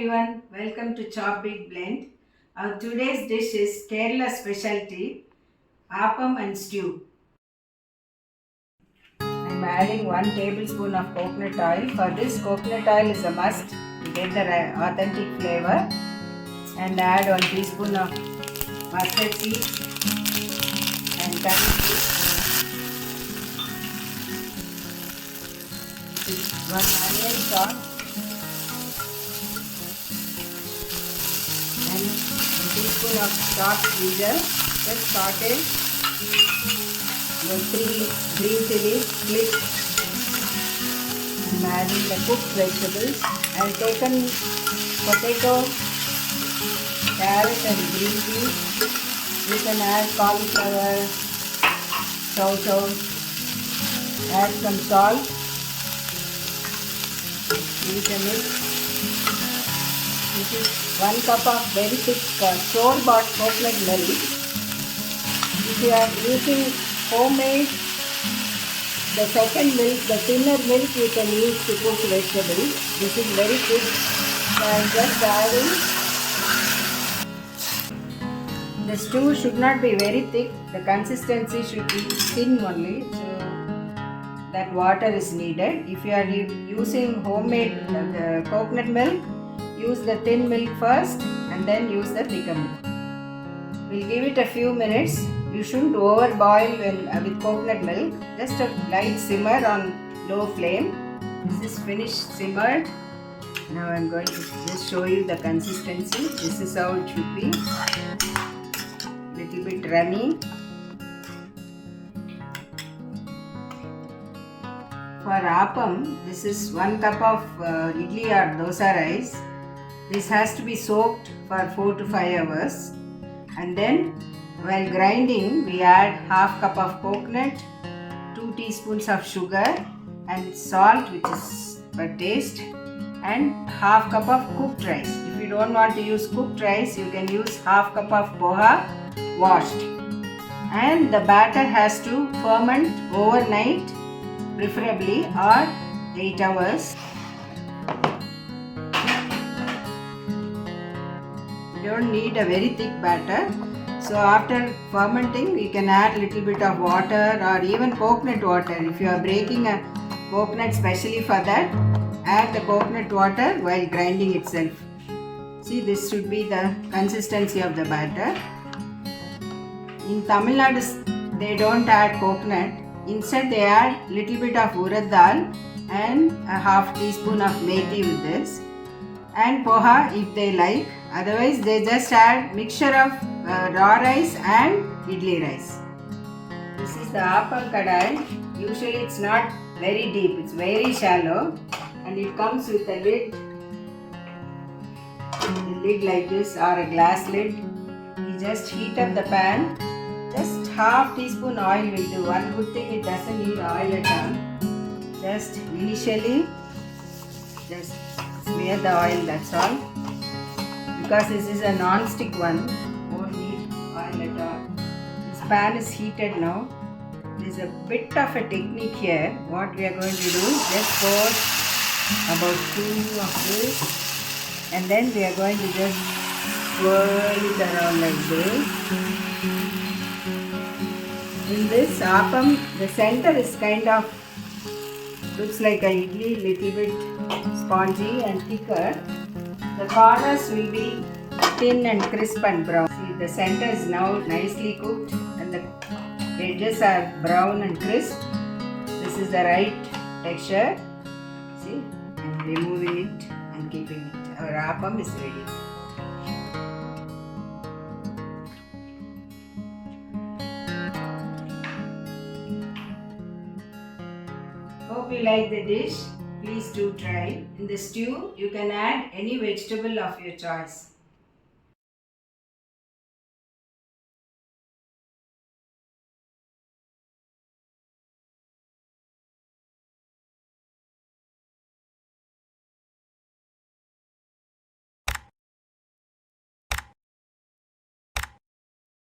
everyone, welcome to Chop Big Blend. Our today's dish is Kerala specialty Appam and Stew. I'm adding 1 tablespoon of coconut oil. For this, coconut oil is a must to get the authentic flavor. And add 1 teaspoon of mustard seed and curry seed. 1 onion chopped. And 1 teaspoon of chopped ginger, just saute. The 3 green chilies split. I'm adding the cooked vegetables. I've taken potato, carrot and green peas. You can add cauliflower, chow. Add some salt. Give it a mix. This is 1 cup of very thick store-bought coconut milk. If you are using homemade, the second milk, the thinner milk you can use to cook vegetables. This is very thick. So I am just adding. The stew should not be very thick. The consistency should be thin only. So that water is needed. If you are using homemade coconut milk, use the thin milk first and then use the thicker milk. We'll give it a few minutes. You shouldn't overboil with coconut milk. Just a light simmer on low flame. This is finished simmered. Now I'm going to just show you the consistency. This is how it should be. Little bit runny. For appam, this is 1 cup of idli or dosa rice. This has to be soaked for 4 to 5 hours. And then while grinding, we add half cup of coconut, 2 teaspoons of sugar and salt, which is for taste, and half cup of cooked rice. If you don't want to use cooked rice, you can use half cup of poha washed. And the batter has to ferment overnight, preferably, or 8 hours. You don't need a very thick batter. So after fermenting, you can add little bit of water or even coconut water. If you are breaking a coconut specially for that, add the coconut water while grinding itself. See, this should be the consistency of the batter. In Tamil Nadu, they don't add coconut. Instead, they add little bit of urad dal and a half teaspoon of methi with this, and poha if they like. Otherwise, they just add mixture of raw rice and idli rice. This is the appam kadai. Usually, it's not very deep; it's very shallow, and it comes with a lid. A lid like this or a glass lid. You just heat up the pan. Just half teaspoon oil will do. One good thing, it doesn't need oil at all. Just initially, just smear the oil, that's all. Because this is a non-stick one, won't need oil at all. This pan is heated now. There is a bit of a technique here. What we are going to do, just pour about 2 of this, and then we are going to just swirl it around like this. In this appam, the center is kind of looks like a idli, little bit spongy and thicker. The corners will be thin and crisp and brown. See, the center is now nicely cooked and the edges are brown and crisp. This is the right texture. See, I'm removing it and keeping it. Our appam is ready. Hope you like the dish. Please do try. In the stew, you can add any vegetable of your choice.